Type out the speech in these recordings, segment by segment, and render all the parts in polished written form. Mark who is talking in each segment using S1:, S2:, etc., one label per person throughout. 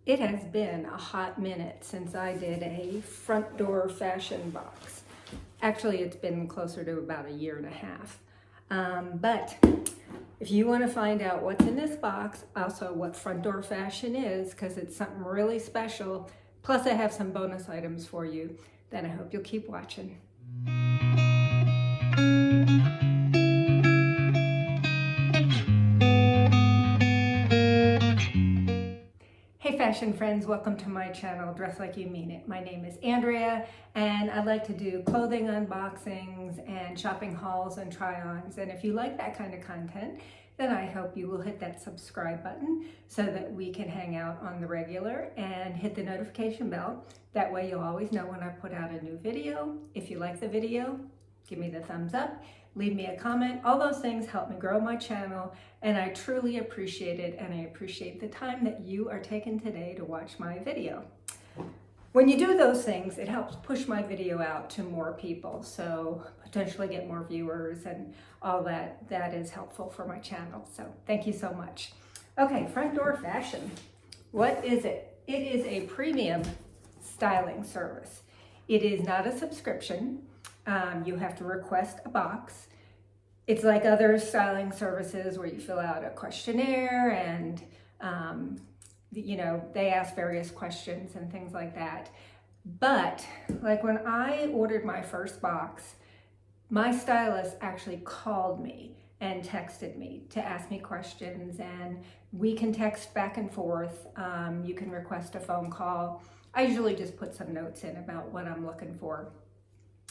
S1: It has been a hot minute since I did a front door fashion box. Actually, it's been closer to about a year and a half. But if you want to find out what's in this box, also what front door fashion is, because it's something really special, plus I have some bonus items for you, then I hope you'll keep watching. Hey fashion friends, welcome to my channel, Dress Like You Mean It. My name is Andrea and I like to do clothing unboxings and shopping hauls and try-ons. And if you like that kind of content, then I hope you will hit that subscribe button so that we can hang out on the regular, and hit the notification bell. That way you'll always know when I put out a new video. If you like the video, give me the thumbs up, leave me a comment. All those things help me grow my channel, and I truly appreciate it, and I appreciate the time that you are taking today to watch my video. When you do those things, it helps push my video out to more people, so potentially get more viewers and all that. That is helpful for my channel, so thank you so much. Okay, front door fashion. What is it? It is a premium styling service. It is not a subscription. You have to request a box. It's like other styling services where you fill out a questionnaire and they ask various questions and things like that. But like when I ordered my first box, my stylist actually called me and texted me to ask me questions, and we can text back and forth. You can request a phone call. I usually just put some notes in about what I'm looking for.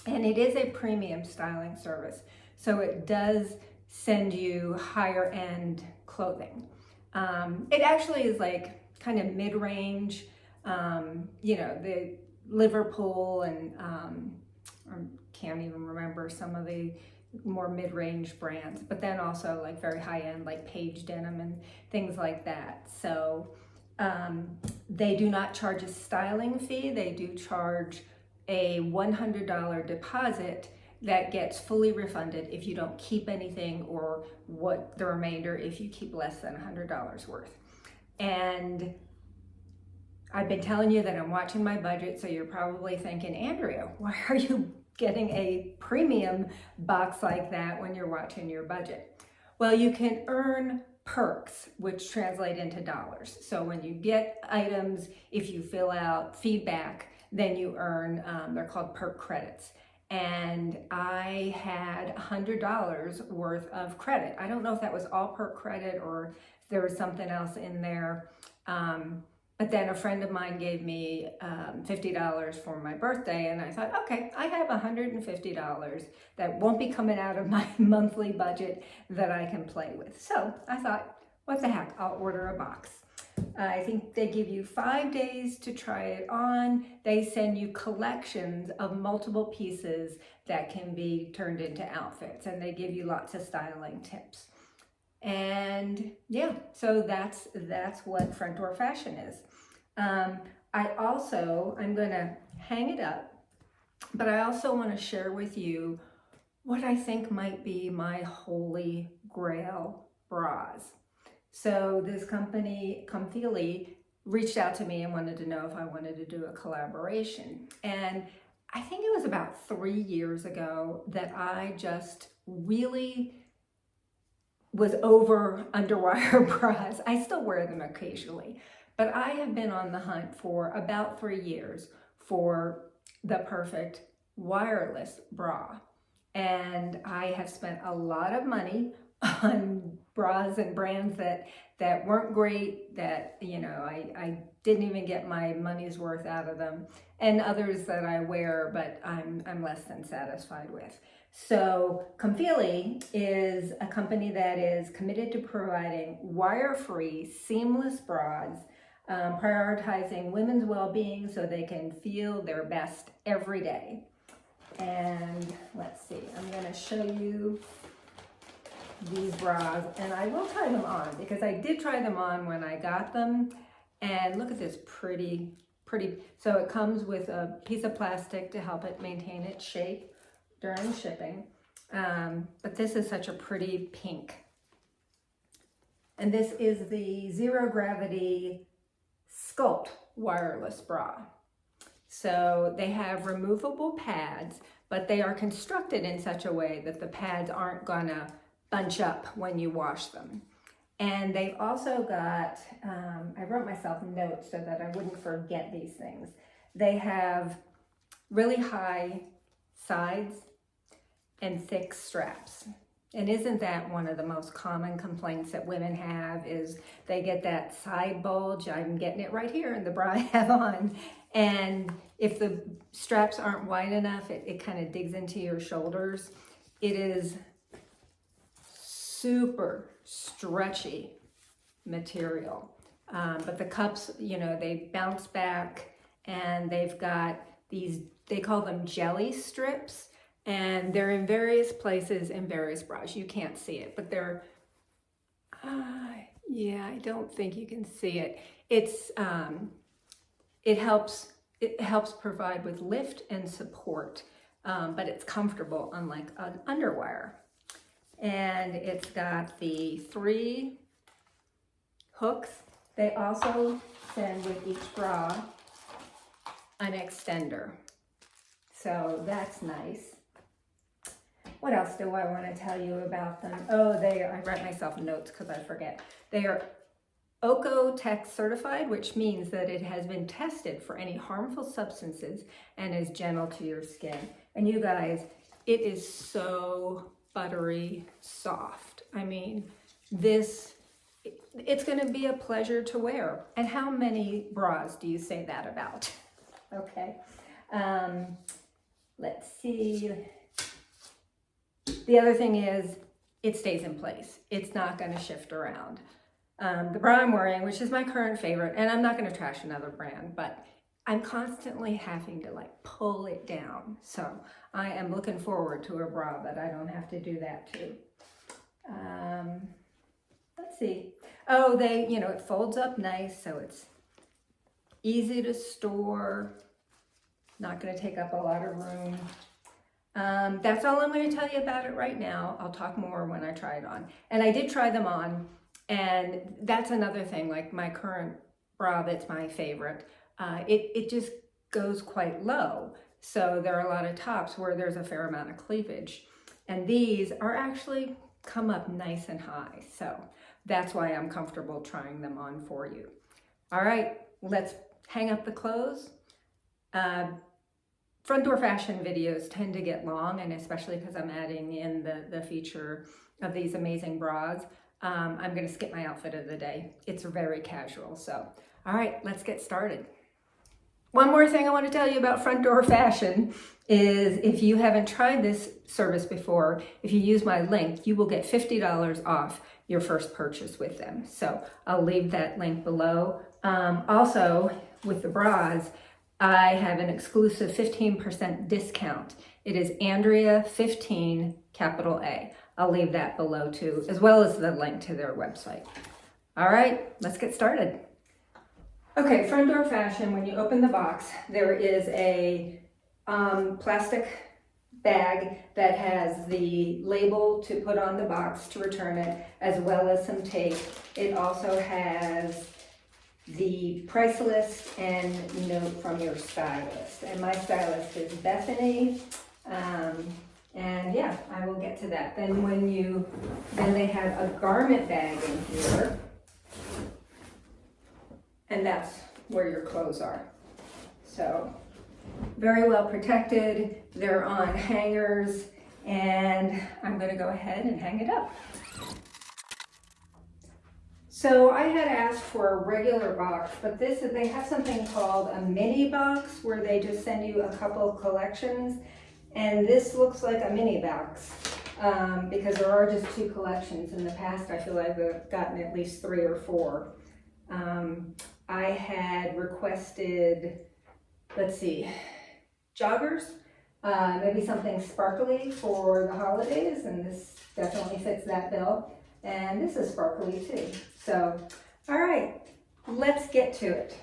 S1: And it is a premium styling service, so it does send you higher end clothing. It actually is like kind of mid-range, the Liverpool and I can't even remember some of the more mid-range brands, but then also like very high-end like Page denim and things like that. So they do not charge a styling fee. They do charge a $100 deposit that gets fully refunded if you don't keep anything, or what the remainder if you keep less than $100 worth. And I've been telling you that I'm watching my budget, so you're probably thinking, Andrea, why are you getting a premium box like that when you're watching your budget? Well, you can earn perks, which translate into dollars. So when you get items, if you fill out feedback, then you earn, they're called perk credits. And I had $100 worth of credit. I don't know if that was all perk credit or if there was something else in there. But then a friend of mine gave me $50 for my birthday, and I thought, okay, I have $150 that won't be coming out of my monthly budget that I can play with. So I thought, what the heck, I'll order a box. I think they give you 5 days to try it on. They send you collections of multiple pieces that can be turned into outfits, and they give you lots of styling tips. And yeah, so that's what front door fashion is. I'm gonna hang it up, but I also want to share with you what I think might be my holy grail bras. So this company, Comfelie, reached out to me and wanted to know if I wanted to do a collaboration. And I think it was about 3 years ago that I just really was over underwire bras. I still wear them occasionally, but I have been on the hunt for about 3 years for the perfect wireless bra. And I have spent a lot of money on bras and brands that weren't great, that I didn't even get my money's worth out of them, and others that I wear but I'm less than satisfied with. So Comfelie is a company that is committed to providing wire-free, seamless bras, prioritizing women's well-being so they can feel their best every day. And let's see, I'm going to show you these bras, and I will try them on because I did try them on when I got them. And look at this pretty. So it comes with a piece of plastic to help it maintain its shape during shipping. But this is such a pretty pink. And this is the Zero Gravity Sculpt wireless bra. So they have removable pads, but they are constructed in such a way that the pads aren't gonna bunch up when you wash them. And they've also got, I wrote myself notes so that I wouldn't forget these things. They have really high sides and thick straps. And isn't that one of the most common complaints that women have, is they get that side bulge? I'm getting it right here in the bra I have on. And if the straps aren't wide enough, it kind of digs into your shoulders. It is super stretchy material. But the cups, you know, they bounce back, and they've got these, they call them jelly strips. And they're in various places in various bras. You can't see it, but they're, yeah, I don't think you can see it. It's, it helps provide with lift and support, but it's comfortable, unlike an underwire. And it's got the 3 hooks. They also send with each bra an extender. So that's nice. What else do I want to tell you about them? Oh, I write myself notes because I forget. They are Oeko-Tex certified, which means that it has been tested for any harmful substances and is gentle to your skin. And you guys, it is so buttery soft. I mean, it's going to be a pleasure to wear. And how many bras do you say that about? Okay. Let's see. The other thing is, it stays in place. It's not going to shift around. The bra I'm wearing, which is my current favorite, and I'm not going to trash another brand, but I'm constantly having to like pull it down. So I am looking forward to a bra that I don't have to do that to. Let's see. Oh, it folds up nice, so it's easy to store. Not going to take up a lot of room. That's all I'm going to tell you about it right now. I'll talk more when I try it on. And I did try them on, and that's another thing, like my current bra that's my favorite, it just goes quite low. So there are a lot of tops where there's a fair amount of cleavage. And these are actually come up nice and high. So that's why I'm comfortable trying them on for you. All right, let's hang up the clothes. Front door fashion videos tend to get long, and especially because I'm adding in the feature of these amazing bras, I'm going to skip my outfit of the day. It's very casual. So, all right, let's get started. One more thing I want to tell you about front door fashion is, if you haven't tried this service before, if you use my link, you will get $50 off your first purchase with them. So I'll leave that link below. Also, with the bras, I have an exclusive 15% discount. It is Andrea15, capital A. I'll leave that below too, as well as the link to their website. All right, let's get started. Okay, front door fashion, when you open the box, there is a plastic bag that has the label to put on the box to return it, as well as some tape. It also has the price list and note from your stylist. And my stylist is Bethany. And yeah, I will get to that. Then they have a garment bag in here. And that's where your clothes are. So very well protected. They're on hangers, and I'm gonna go ahead and hang it up. So I had asked for a regular box, but they have something called a mini box, where they just send you a couple of collections. And this looks like a mini box because there are just 2 collections. In the past, I feel like I've gotten at least 3 or 4. I had requested, let's see, joggers, maybe something sparkly for the holidays, and this definitely fits that bill. And this is sparkly too. So, all right, let's get to it.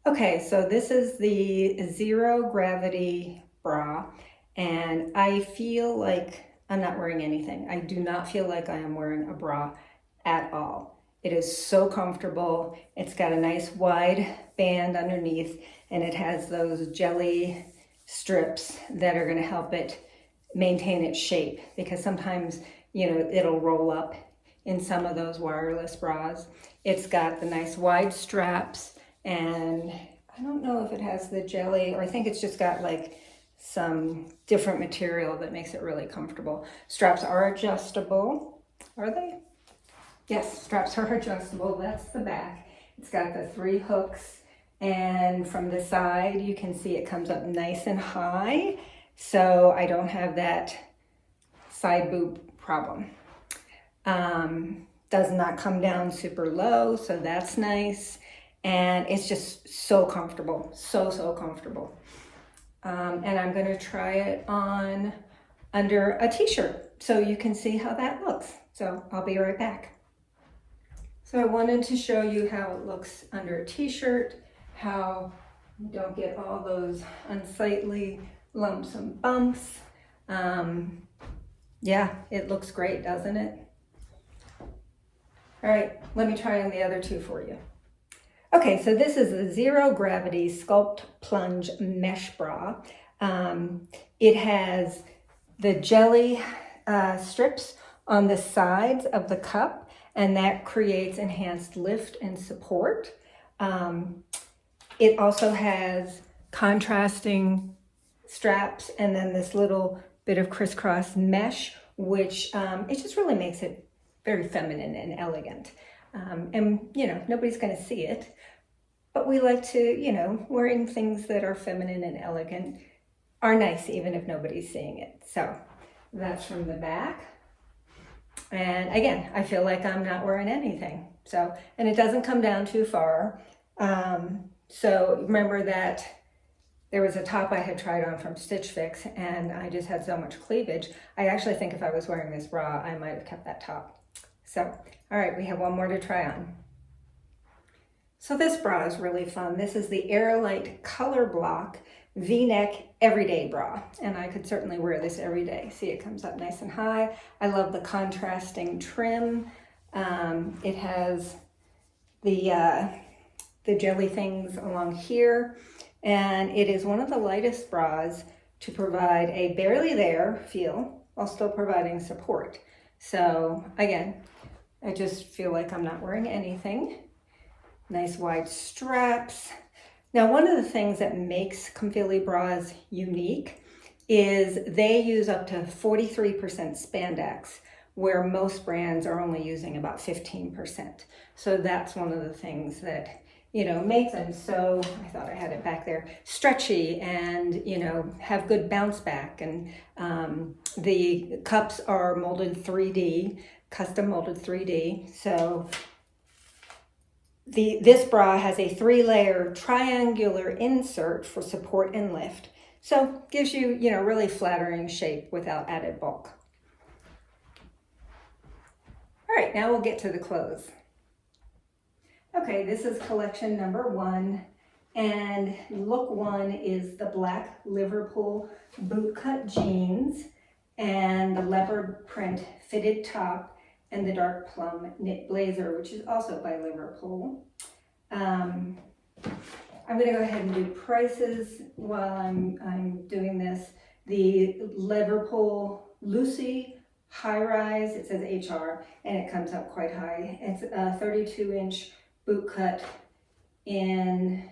S1: Okay, so this is the Zero Gravity bra, and I feel like I'm not wearing anything. I do not feel like I am wearing a bra at all. It is so comfortable. It's got a nice wide band underneath, and it has those jelly strips that are going to help it maintain its shape, because sometimes, you know, it'll roll up in some of those wireless bras. It's got the nice wide straps, and I don't know if it has the jelly, or I think it's just got like some different material that makes it really comfortable. Straps are adjustable. Are they? Yes, straps are adjustable. That's the back. It's got the 3 hooks, and from the side you can see it comes up nice and high, so I don't have that side boob problem. Does not come down super low, so that's nice, and it's just so comfortable, so comfortable. And I'm going to try it on under a t-shirt so you can see how that looks. So I'll be right back. So I wanted to show you how it looks under a t-shirt, how you don't get all those unsightly lumps and bumps. Yeah, it looks great, doesn't it? All right, let me try on the other 2 for you. Okay, so this is the Zero Gravity Sculpt Plunge Mesh Bra. It has the jelly strips on the sides of the cup, and that creates enhanced lift and support. It also has contrasting straps and then this little bit of crisscross mesh, which it just really makes it very feminine and elegant. And, you know, nobody's going to see it, but we like to, you know, wearing things that are feminine and elegant are nice, even if nobody's seeing it. So that's from the back. And again, I feel like I'm not wearing anything. So, and it doesn't come down too far. So remember that there was a top I had tried on from Stitch Fix, and I just had so much cleavage. I actually think if I was wearing this bra, I might have kept that top. So, all right, we have one more to try on. So this bra is really fun. This is the Airlite Color Block V-neck everyday bra, and I could certainly wear this every day. See, it comes up nice and high. I love the contrasting trim. It has the jelly things along here, and it is one of the lightest bras to provide a barely there feel while still providing support. So again, I just feel like I'm not wearing anything. Nice wide straps. Now, one of the things that makes Comfelie bras unique is they use up to 43% spandex, where most brands are only using about 15%. So that's one of the things that, you know, make them so, I thought I had it back there, stretchy and, you know, have good bounce back. And the cups are molded 3D, custom molded 3D. So this bra has a 3-layer triangular insert for support and lift. So gives you, you know, really flattering shape without added bulk. All right, now we'll get to the clothes. Okay, this is collection number 1, and look 1 is the black Liverpool bootcut jeans and the leopard print fitted top and the dark plum knit blazer, which is also by Liverpool. I'm gonna go ahead and do prices while I'm doing this. The Liverpool Lucy high rise, it says HR, and it comes up quite high. It's a 32-inch boot cut in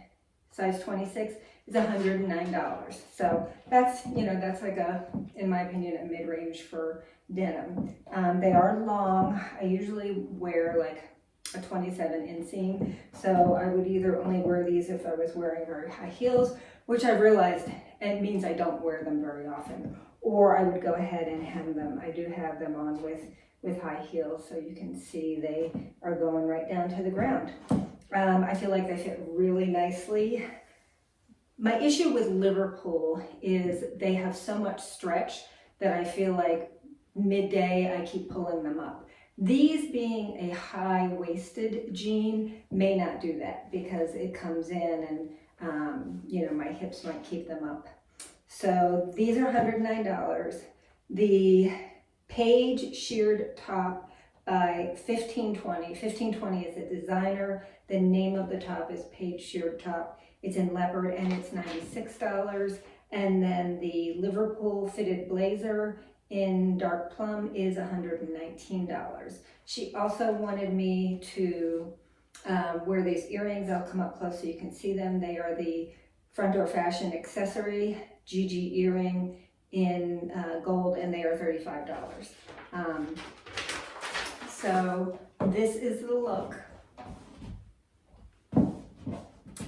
S1: size 26. It's $109. So that's, you know, that's like a, in my opinion, a mid-range for denim. They are long. I usually wear like a 27 inseam. So I would either only wear these if I was wearing very high heels, which I realized it means I don't wear them very often, or I would go ahead and hem them. I do have them on with high heels, so you can see they are going right down to the ground. I feel like they fit really nicely. My issue with Liverpool is they have so much stretch that I feel like midday I keep pulling them up. These being a high-waisted jean may not do that because it comes in and you know, my hips might keep them up. So these are $109. The Page sheared top by 1520. 1520 is a designer. The name of the top is Page Sheared Top. It's in leopard and it's $96. And then the Liverpool fitted blazer in dark plum is $119. She also wanted me to wear these earrings. I'll come up close so you can see them. They are the Front Door Fashion accessory GG earring in gold, and they are $35. So this is the look.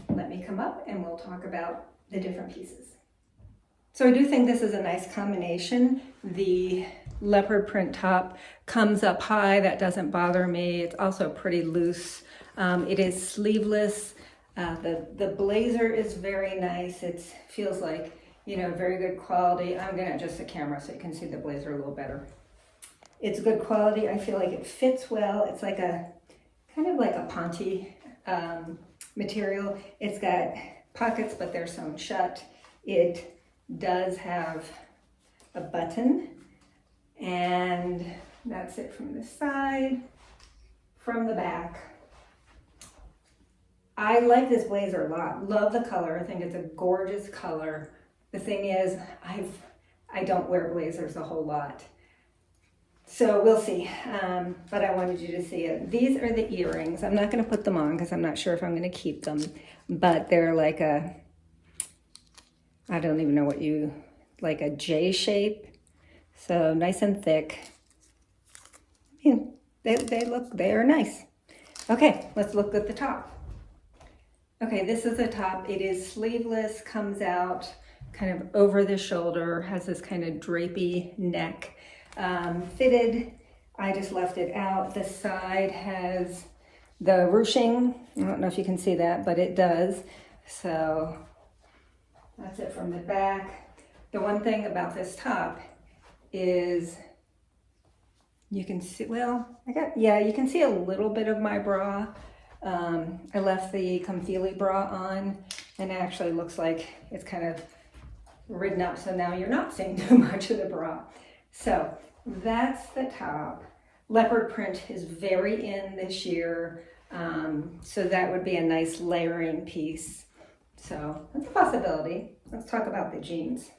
S1: Let me come up and we'll talk about the different pieces. So I do think this is a nice combination. The leopard print top comes up high, that doesn't bother me. It's also pretty loose. It is sleeveless. The blazer is very nice. It feels like, you know, very good quality. I'm gonna adjust the camera so you can see the blazer a little better. It's good quality. I feel like it fits well. It's like a, kind of like a ponte material. It's got pockets, but they're sewn shut. It does have a button, and that's it from the side. From the back, I like this blazer a lot. Love the color. I think it's a gorgeous color. The thing is, I don't wear blazers a whole lot, so we'll see. But I wanted you to see it. These are the earrings. I'm not going to put them on because I'm not sure if I'm going to keep them, but they're like a, I don't even know what you, like a J shape. So nice and thick. Yeah, they are nice. Okay, let's look at the top. Okay, this is the top. It is sleeveless, comes out kind of over the shoulder, has this kind of drapey neck. Fitted, I just left it out. The side has the ruching. I don't know if you can see that, but it does. So that's it from the back. The one thing about this top is you can see, well, you can see a little bit of my bra. I left the Comfelie bra on, and it actually looks like it's kind of ridden up, so now you're not seeing too much of the bra. So that's the top. Leopard print is very in this year, so that would be a nice layering piece. So that's a possibility. Let's talk about the jeans.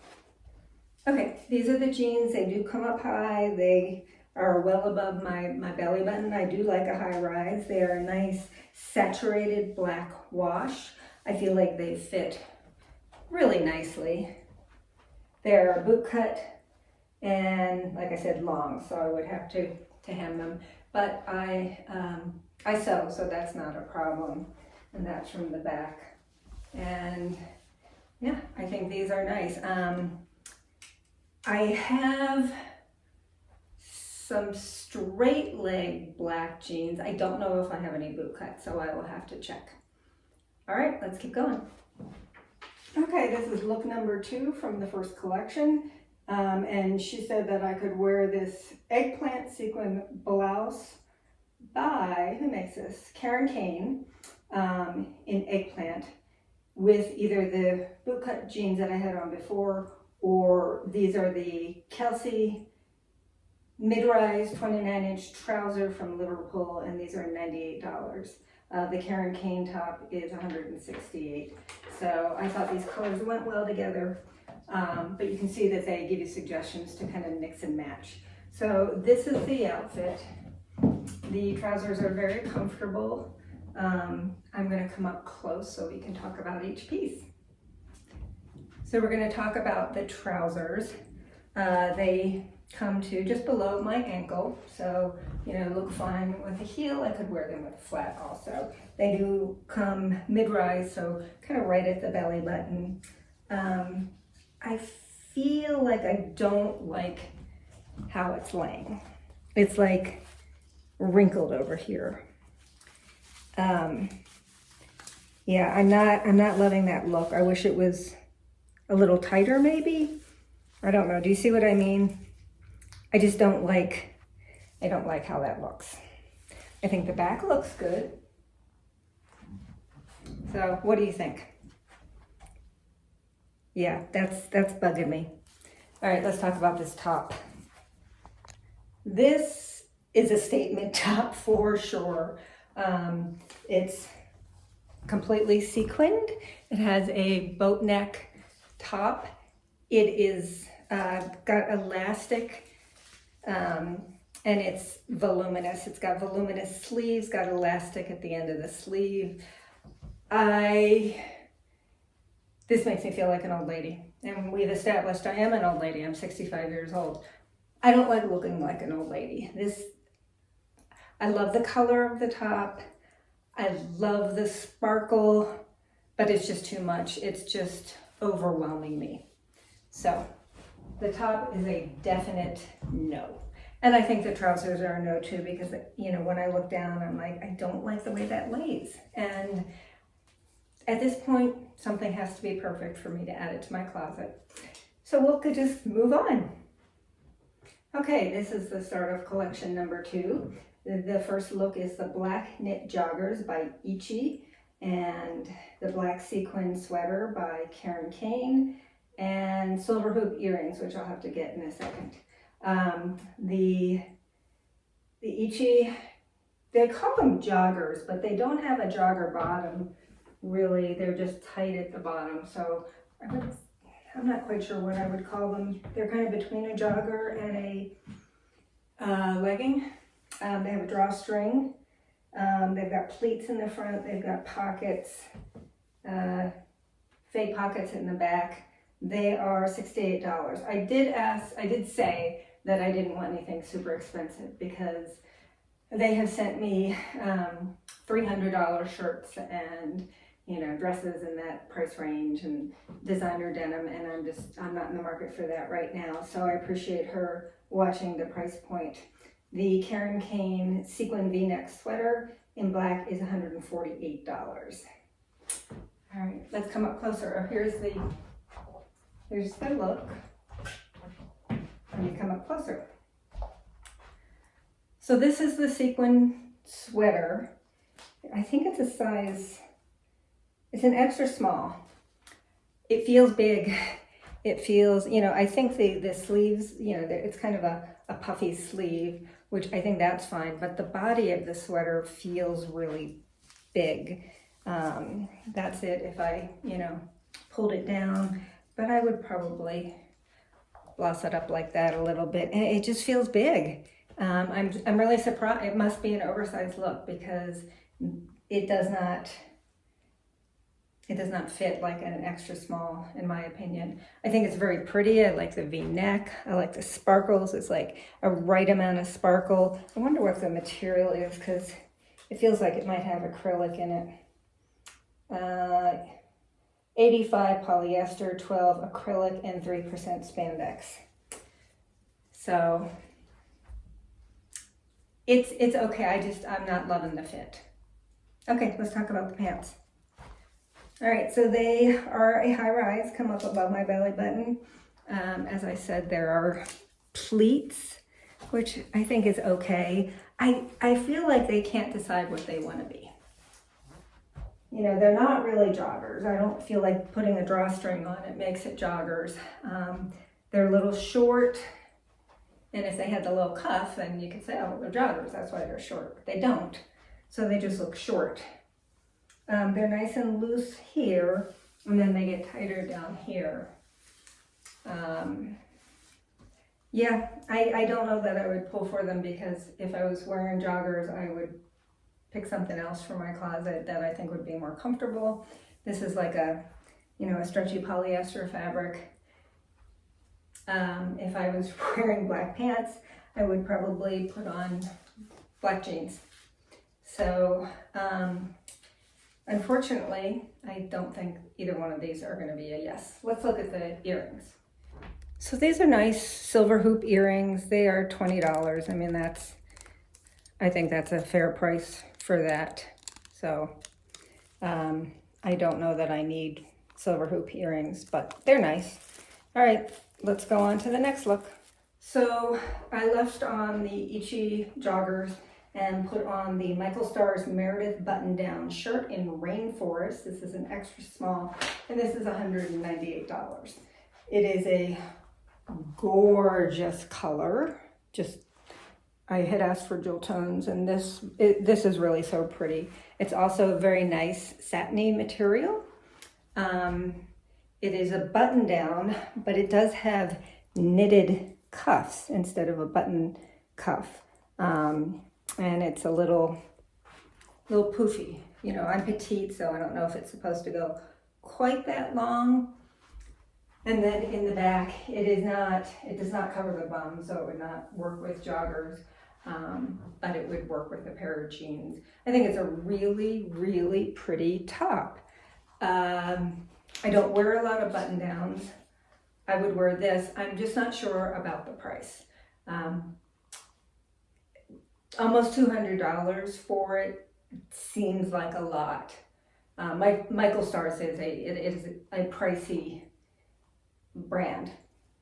S1: Okay, these are the jeans. They do come up high. They are well above my belly button. I do like a high rise. They are a nice saturated black wash. I feel like they fit really nicely. They're boot cut and, like I said, long, so I would have to hem them. But I sew, so that's not a problem. And that's from the back. And yeah, I think these are nice. I have some straight leg black jeans. I don't know if I have any boot cut, so I will have to check. All right, let's keep going. Okay, this is look number 2 from the first collection. And she said that I could wear this eggplant sequin blouse by, who makes this? Karen Kane, in eggplant, with either the bootcut jeans that I had on before, or these are the Kelsey mid-rise 29-inch trouser from Liverpool, and these are $98. The Karen Kane top is $168. So I thought these colors went well together, but you can see that they give you suggestions to kind of mix and match. So this is the outfit. The trousers are very comfortable. I'm going to come up close so we can talk about each piece. So we're going to talk about the trousers. They come to just below my ankle, so look fine with a heel. I could wear them with flat also. They do come mid-rise, so kind of right at the belly button. I feel like I don't like how it's laying. It's like wrinkled over here. Yeah, I'm not loving that look. I wish it was a little tighter maybe. I don't know. Do you see what I mean? I just don't like, I don't like how that looks. I think the back looks good. So what do you think? Yeah, that's bugging me. All right, let's talk about this top. This is a statement top for sure. It's completely sequined. It has a boat neck top. It is got elastic, and it's voluminous. It's got voluminous sleeves, got elastic at the end of the sleeve. This makes me feel like an old lady. And we've established I am an old lady. I'm 65 years old. I don't like looking like an old lady. I love the color of the top. I love the sparkle, but it's just too much. It's just overwhelming me. So the top is a definite no. And I think the trousers are a no too, because, you know, when I look down, I'm like, I don't like the way that lays. And at this point, something has to be perfect for me to add it to my closet. So we'll could just move on. Okay, this is the start of collection number 2. The first look is the black knit joggers by Ichi, and the black sequin sweater by Karen Kane, and silver hoop earrings, which I'll have to get in a second. The Ichi, they call them joggers, but they don't have a jogger bottom. Really, they're just tight at the bottom. So I'm not quite sure what I would call them. They're kind of between a jogger and a legging. They have a drawstring. They've got pleats in the front. They've got pockets, fake pockets in the back. They are $68. I did say that I didn't want anything super expensive, because they have sent me $300 shirts and, you know, dresses in that price range and designer denim, and I'm not in the market for that right now. So I appreciate her watching the price point. The Karen Kane sequin V-neck sweater in black is $148. All right, let's come up closer. Here's the look. Let me come up closer. So this is the sequin sweater. I think it's a size, it's an extra small. It feels big. It feels, you know, I think the sleeves, you know, it's kind of a puffy sleeve, which I think that's fine, but the body of the sweater feels really big. That's it if I, you know, pulled it down, but I would probably gloss it up like that a little bit, and it just feels big. I'm really surprised. It must be an oversized look, because it does not fit like an extra small, in my opinion. I think it's very pretty. I like the V-neck. I like the sparkles. It's like a right amount of sparkle. I wonder what the material is, because it feels like it might have acrylic in it. 85 polyester, 12 acrylic, and 3% spandex. So it's okay. I'm not loving the fit. Okay, let's talk about the pants. All right, so they are a high rise, come up above my belly button. As I said, there are pleats, which I think is okay. I feel like they can't decide what they want to be. You know, they're not really joggers. I don't feel like putting a drawstring on it makes it joggers. They're a little short, and if they had the little cuff, then you could say, oh, they're joggers, that's why they're short. But they don't, so they just look short. They're nice and loose here, and then they get tighter down here. Yeah, I don't know that I would pull for them, because if I was wearing joggers, I would pick something else for my closet that I think would be more comfortable. This is like a, you know, a stretchy polyester fabric. If I was wearing black pants, I would probably put on black jeans. So, unfortunately, I don't think either one of these are going to be a yes. Let's look at the earrings. So these are nice silver hoop earrings. They are $20. I mean, I think that's a fair price for that. So I don't know that I need silver hoop earrings, but they're nice. All right, let's go on to the next look. So I left on the Ichi joggers and put on the Michael Stars Meredith button-down shirt in Rainforest. This is an extra small, and this is $198. It is a gorgeous color, just I had asked for jewel tones, and this is really so pretty. It's also a very nice satiny material. It is a button down, but it does have knitted cuffs instead of a button cuff. And it's a little poofy. You know, I'm petite, so I don't know if it's supposed to go quite that long. And then in the back, it does not cover the bum, so it would not work with joggers, but it would work with a pair of jeans. I think it's a really, really pretty top. I don't wear a lot of button downs. I would wear this. I'm just not sure about the price. Almost $200 for it seems like a lot. Michael Stars it is a pricey brand.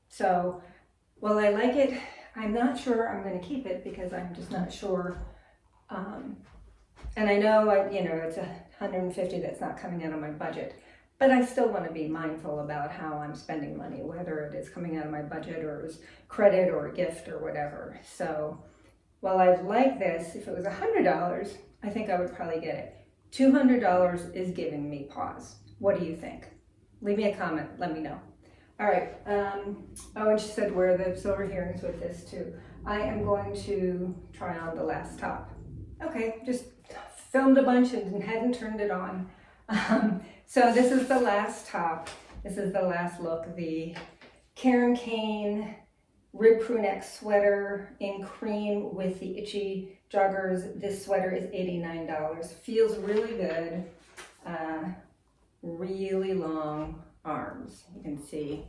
S1: So while I like it, I'm not sure I'm going to keep it because I'm just not sure. And I know, it's $150 that's not coming out of my budget, but I still want to be mindful about how I'm spending money, whether it is coming out of my budget or it was credit or a gift or whatever. So while I like this, if it was $100, I think I would probably get it. $200 is giving me pause. What do you think? Leave me a comment, let me know. All right, and she said wear the silver earrings with this too. I am going to try on the last top. Okay, just filmed a bunch and hadn't turned it on. So this is the last top. This is the last look. The Karen Kane rib crew neck sweater in cream with the itchy joggers. This sweater is $89. Feels really good. Really long arms, you can see.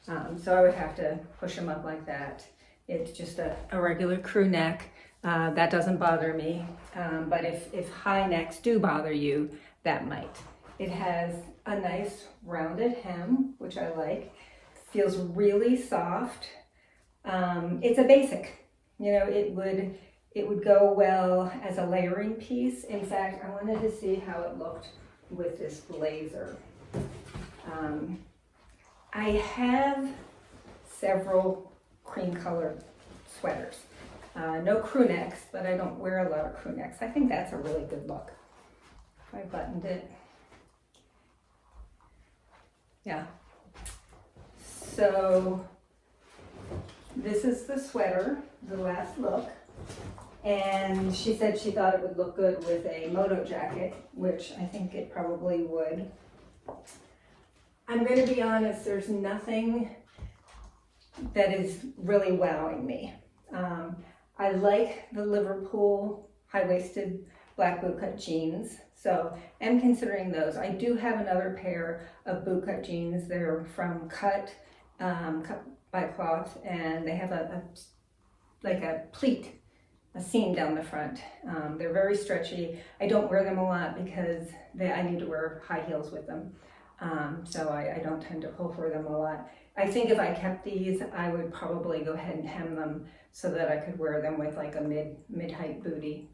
S1: So I would have to push them up like that. It's just a regular crew neck. That doesn't bother me. But if high necks do bother you, that might. It has a nice rounded hem, which I like. Feels really soft. It's a basic. You know, it would go well as a layering piece. In fact, I wanted to see how it looked with this blazer. I have several cream colored sweaters. No crew necks, but I don't wear a lot of crew necks. I think that's a really good look. If I buttoned it. Yeah. So this is the sweater, the last look. And she said she thought it would look good with a moto jacket, which I think it probably would. I'm going to be honest, there's nothing that is really wowing me. I like the Liverpool high-waisted black bootcut jeans, so I'm considering those. I do have another pair of bootcut jeans. They're from Cut by Cloth, and they have a pleat, a seam down the front. They're very stretchy. I don't wear them a lot because I need to wear high heels with them. So I don't tend to pull for them a lot. I think if I kept these, I would probably go ahead and hem them so that I could wear them with like a mid-height booty.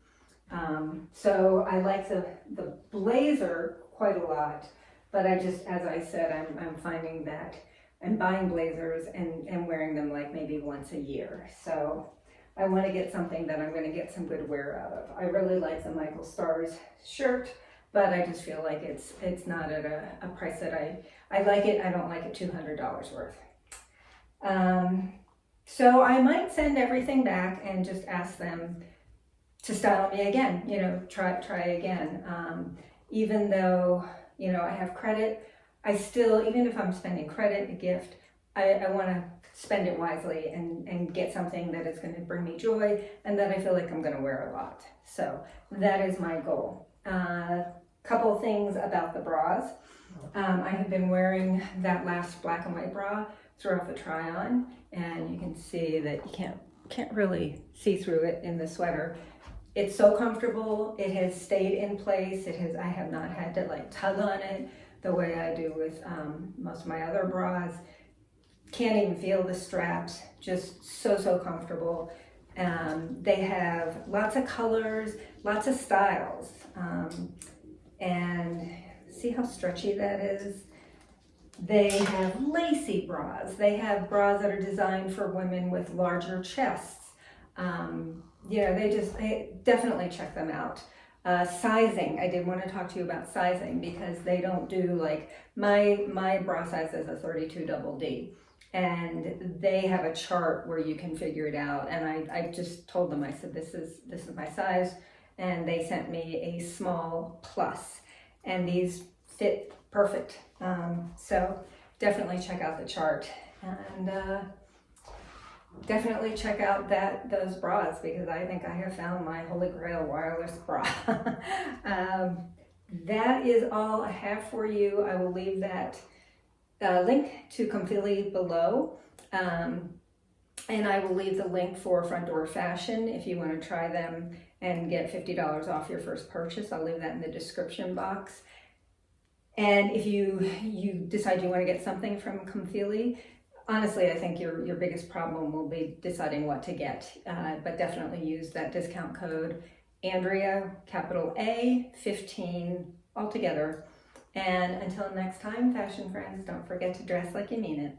S1: So I like the blazer quite a lot, but I just, as I said, I'm finding that I'm buying blazers and wearing them like maybe once a year. So I want to get something that I'm going to get some good wear out of. I really like the Michael Stars shirt, but I just feel like it's not at a price that I like it. I don't like it $200 worth. So I might send everything back and just ask them to style me again, try again. Even though, I have credit, I still, even if I'm spending credit, a gift, I want to spend it wisely and get something that is going to bring me joy and that I feel like I'm going to wear a lot. So that is my goal. Couple things about the bras. I have been wearing that last black and white bra throughout the try on, and you can see that you can't really see through it in the sweater. It's so comfortable. It has stayed in place. I have not had to like tug on it the way I do with most of my other bras. Can't even feel the straps. Just so comfortable. They have lots of colors, lots of styles. And see how stretchy that is? They have lacy bras. They have bras that are designed for women with larger chests. You know, they definitely check them out. Sizing, I did want to talk to you about sizing because they don't do like, my bra size is a 32 double D. And they have a chart where you can figure it out. And I just told them, I said, this is my size. And they sent me a small plus. And these fit perfect. So definitely check out the chart. And definitely check out those bras because I think I have found my holy grail wireless bra. That is all I have for you. I will leave that link to Comfelie below. And I will leave the link for Front Door Fashion if you want to try them and get $50 off your first purchase. I'll leave that in the description box. And if you decide you want to get something from Comfelie, honestly, I think your biggest problem will be deciding what to get. But definitely use that discount code Andrea, capital A, 15 altogether. And until next time, fashion friends, don't forget to dress like you mean it.